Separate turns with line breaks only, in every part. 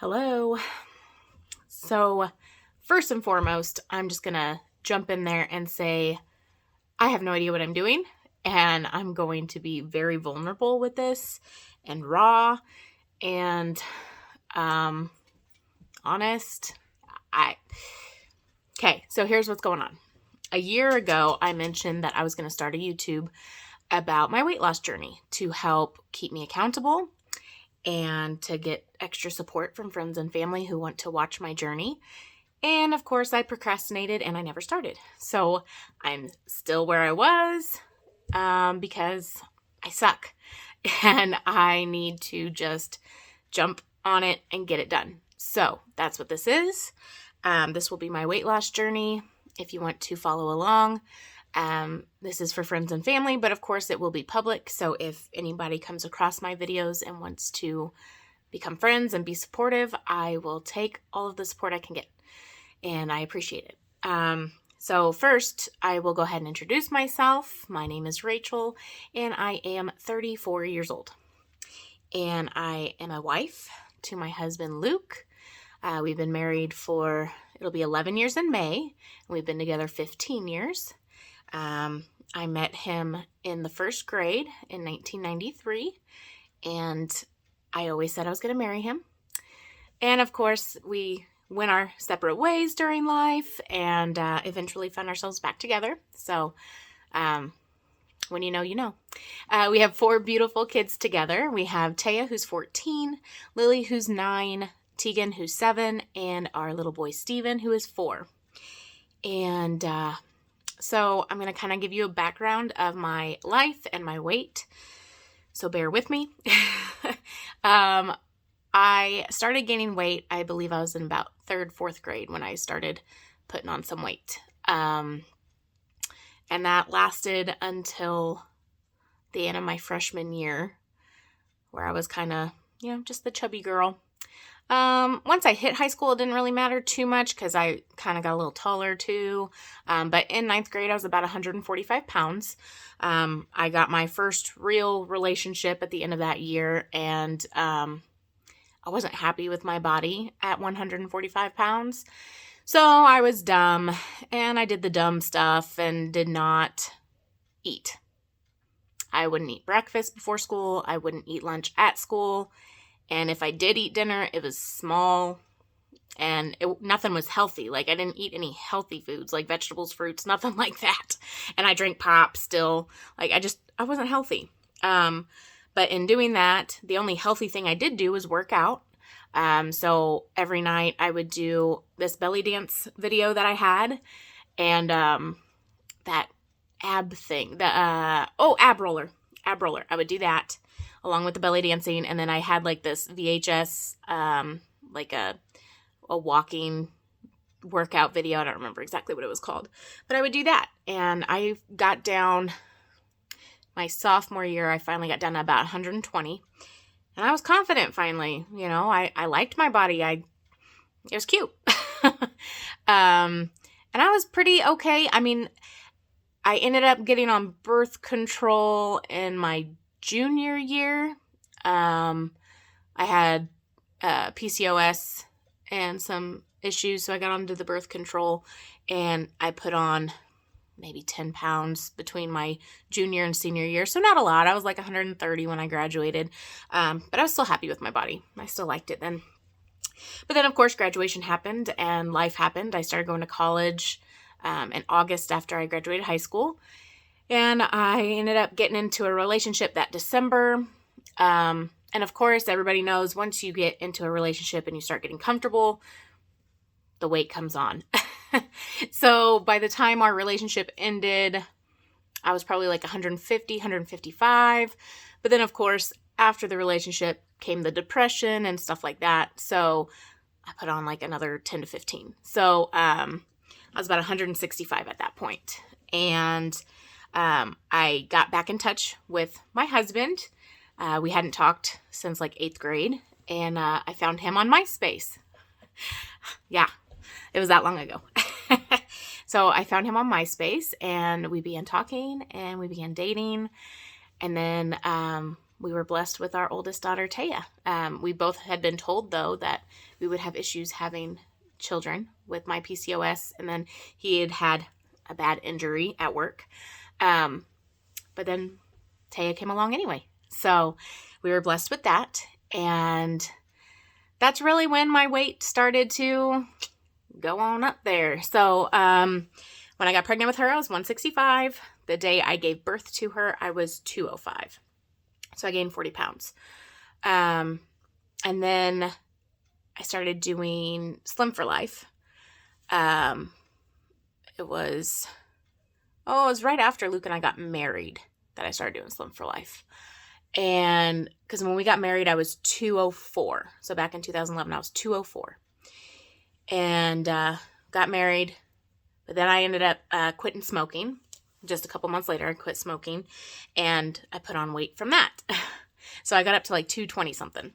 Hello. So, first and foremost, I'm just going to jump in there and say I have no idea what I'm doing, and I'm going to be very vulnerable with this and raw and honest. Okay, so here's what's going on. A year ago, I mentioned that I was going to start a YouTube about my weight loss journey to help keep me accountable and to get extra support from friends and family who want to watch my journey. And of course, I procrastinated and I never started. So I'm still where I was because I suck and I need to just jump on it and get it done. So that's what this is. This will be my weight loss journey. If you want to follow along, this is for friends and family, but of course it will be public. So if anybody comes across my videos and wants to become friends and be supportive, I will take all of the support I can get, and I appreciate it. So first, I will go ahead and introduce myself. My name is Rachel, and I am 34 years old, and I am a wife to my husband, Luke. We've been married it'll be 11 years in May, and we've been together 15 years. I met him in the first grade in 1993, and I always said I was going to marry him. And of course, we went our separate ways during life and eventually found ourselves back together. So when you know, you know. We have 4 beautiful kids together. We have Taya, who's 14, Lily, who's 9, Tegan, who's 7, and our little boy, Steven, who is 4. And so I'm going to kind of give you a background of my life and my weight. So bear with me. I started gaining weight. I believe I was in about 3rd, 4th grade when I started putting on some weight. And that lasted until the end of my freshman year, where I was kind of, just the chubby girl. Once I hit high school, it didn't really matter too much because I kind of got a little taller too. But in 9th grade, I was about 145 pounds. I got my first real relationship at the end of that year, and I wasn't happy with my body at 145 pounds. So I was dumb, and I did the dumb stuff and did not eat. I wouldn't eat breakfast before school. I wouldn't eat lunch at school. And if I did eat dinner, it was small and nothing was healthy. Like, I didn't eat any healthy foods like vegetables, fruits, nothing like that. And I drank pop still. Like, I wasn't healthy. But in doing that, the only healthy thing I did do was work out. So every night I would do this belly dance video that I had, and that ab thing, ab roller. I would do that along with the belly dancing, and then I had like this VHS, like a walking workout video. I don't remember exactly what it was called, but I would do that, and I got down my sophomore year. I finally got down to about 120, and I was confident finally. I liked my body. It was cute. And I was pretty okay. I mean, I ended up getting on birth control in my junior year. I had PCOS and some issues, so I got onto the birth control, and I put on maybe 10 pounds between my junior and senior year. So not a lot. I was like 130 when I graduated, but I was still happy with my body. I still liked it then. But then, of course, graduation happened and life happened. I started going to college in August after I graduated high school. And I ended up getting into a relationship that December. And of course, everybody knows once you get into a relationship and you start getting comfortable, the weight comes on. So by the time our relationship ended, I was probably like 150, 155. But then, of course, after the relationship came the depression and stuff like that. So I put on like another 10 to 15. So I was about 165 at that point. And I got back in touch with my husband. We hadn't talked since like 8th grade, and I found him on MySpace. Yeah, it was that long ago. So I found him on MySpace, and we began talking, and we began dating, and then we were blessed with our oldest daughter, Taya. We both had been told, though, that we would have issues having children with my PCOS, and then he had had a bad injury at work. But then Taya came along anyway. So we were blessed with that, and that's really when my weight started to go on up there. So when I got pregnant with her, I was 165. The day I gave birth to her, I was 205. So I gained 40 pounds. And then I started doing Slim for Life. It was right after Luke and I got married that I started doing Slim for Life. And because when we got married, I was 204. So back in 2011, I was 204. And got married. But then I ended up quitting smoking. Just a couple months later, I quit smoking. And I put on weight from that. So I got up to like 220 something.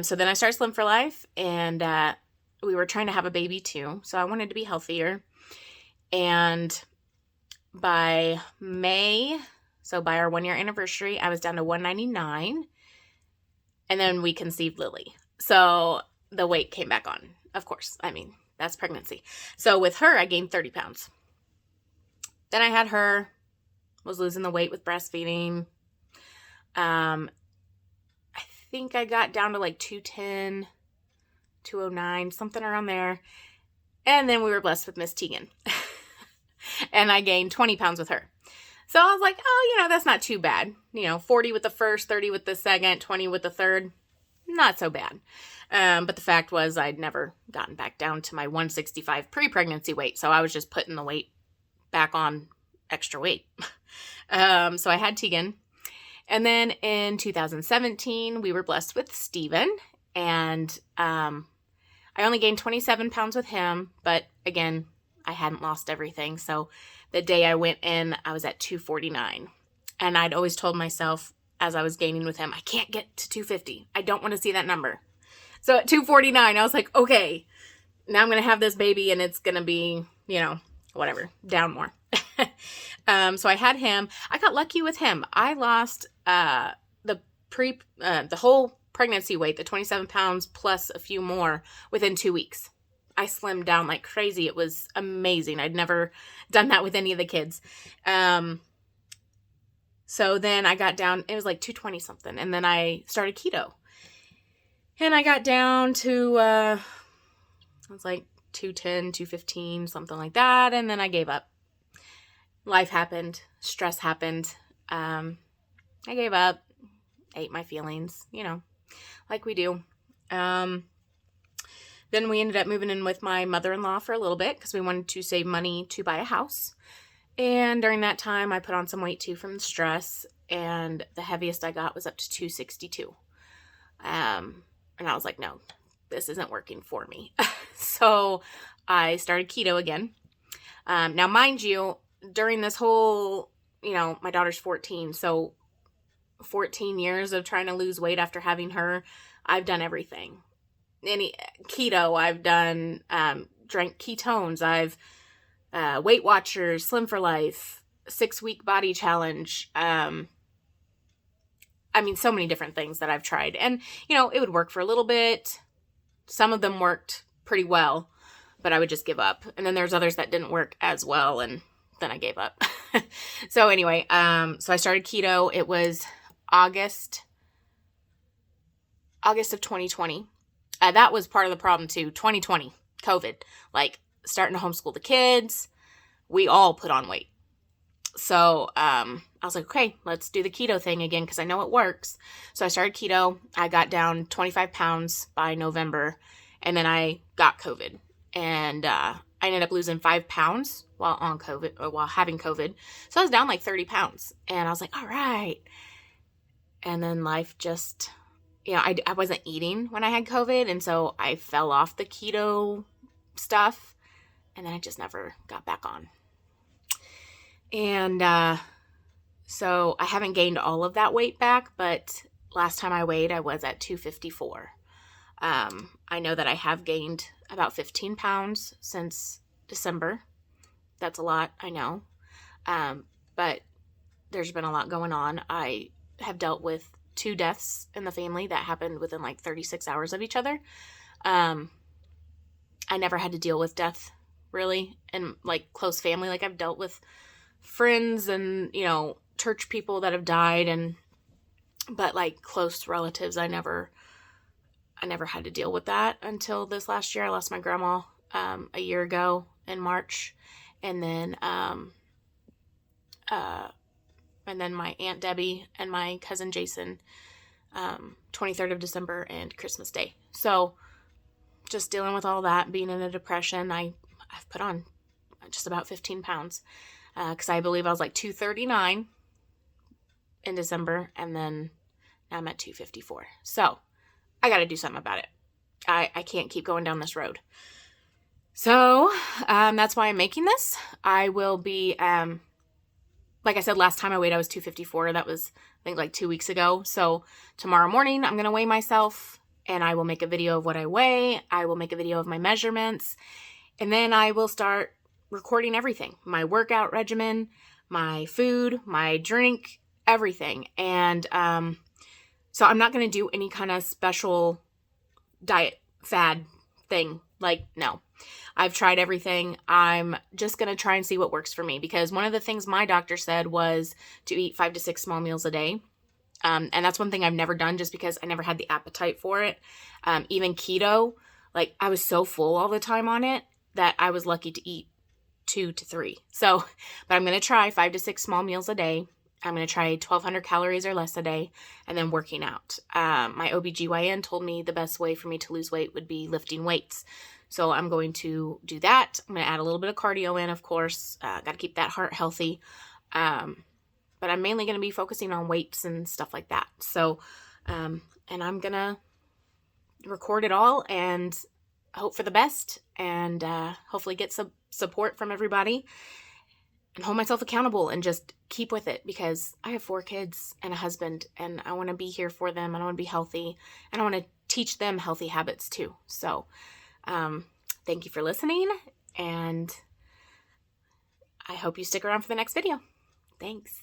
So then I started Slim for Life. And we were trying to have a baby too. So I wanted to be healthier. And by May, so by our 1 year anniversary, I was down to 199. And then we conceived Lily. So the weight came back on, of course. I mean, that's pregnancy. So with her, I gained 30 pounds. Then I had her, was losing the weight with breastfeeding. I think I got down to like 210, 209, something around there. And then we were blessed with Miss Tegan. And I gained 20 pounds with her. So I was like, oh, that's not too bad. 40 with the first, 30 with the second, 20 with the third. Not so bad. But the fact was I'd never gotten back down to my 165 pre-pregnancy weight. So I was just putting the weight back on extra weight. So I had Tegan. And then in 2017, we were blessed with Steven. And I only gained 27 pounds with him. But again, I hadn't lost everything. So the day I went in, I was at 249. And I'd always told myself as I was gaining with him, I can't get to 250. I don't want to see that number. So at 249, I was like, okay, now I'm going to have this baby and it's going to be, whatever, down more. So I had him. I got lucky with him. I lost the whole pregnancy weight, the 27 pounds plus a few more within 2 weeks. I slimmed down like crazy. It was amazing. I'd never done that with any of the kids. So then I got down, it was like 220 something. And then I started keto. And I got down to, it was like 210, 215, something like that. And then I gave up. Life happened. Stress happened. I gave up. Ate my feelings, like we do. Then we ended up moving in with my mother-in-law for a little bit because we wanted to save money to buy a house. And during that time, I put on some weight too from the stress. And the heaviest I got was up to 262. And I was like, no, this isn't working for me. So I started keto again. Now, mind you, during this whole, my daughter's 14. So 14 years of trying to lose weight after having her, I've done everything. Any keto, I've done, drank ketones, I've Weight Watchers, Slim for Life, 6-week body challenge. So many different things that I've tried. And, it would work for a little bit. Some of them worked pretty well, but I would just give up. And then there's others that didn't work as well, and then I gave up. So anyway, so I started keto. It was August of 2020. That was part of the problem too. 2020, COVID, like starting to homeschool the kids. We all put on weight. So I was like, okay, let's do the keto thing again because I know it works. So I started keto. I got down 25 pounds by November, and then I got COVID. And I ended up losing 5 pounds while having COVID. So I was down like 30 pounds. And I was like, all right. And then life just... I wasn't eating when I had COVID, and so I fell off the keto stuff, and then I just never got back on. And so I haven't gained all of that weight back, but last time I weighed, I was at 254. I know that I have gained about 15 pounds since December. That's a lot, I know. But there's been a lot going on. I have dealt with 2 deaths in the family that happened within like 36 hours of each other. I never had to deal with death really in like close family. Like I've dealt with friends and, church people that have died, but like close relatives, I never had to deal with that until this last year. I lost my grandma a year ago in March, and then my Aunt Debbie and my cousin Jason, 23rd of December and Christmas Day. So just dealing with all that, being in a depression, I've put on just about 15 pounds because I believe I was like 239 in December, and then now I'm at 254. So I got to do something about it. I can't keep going down this road. So that's why I'm making this. I will be, like I said, last time I weighed, I was 254. That was, I think, like 2 weeks ago. So tomorrow morning, I'm going to weigh myself, and I will make a video of what I weigh. I will make a video of my measurements, and then I will start recording everything, my workout regimen, my food, my drink, everything. And so I'm not going to do any kind of special diet fad thing. Like, no, I've tried everything. I'm just going to try and see what works for me, because one of the things my doctor said was to eat 5 to 6 small meals a day. And that's one thing I've never done just because I never had the appetite for it. Even keto, like I was so full all the time on it that I was lucky to eat 2 to 3. So, but I'm going to try 5 to 6 small meals a day. I'm going to try 1,200 calories or less a day, and then working out. My OBGYN told me the best way for me to lose weight would be lifting weights. So I'm going to do that. I'm going to add a little bit of cardio in, of course. Got to keep that heart healthy. But I'm mainly going to be focusing on weights and stuff like that. So, and I'm going to record it all and hope for the best, and hopefully get some support from everybody, and hold myself accountable and just keep with it, because I have 4 kids and a husband, and I want to be here for them, and I want to be healthy, and I want to teach them healthy habits too. So, thank you for listening, and I hope you stick around for the next video. Thanks.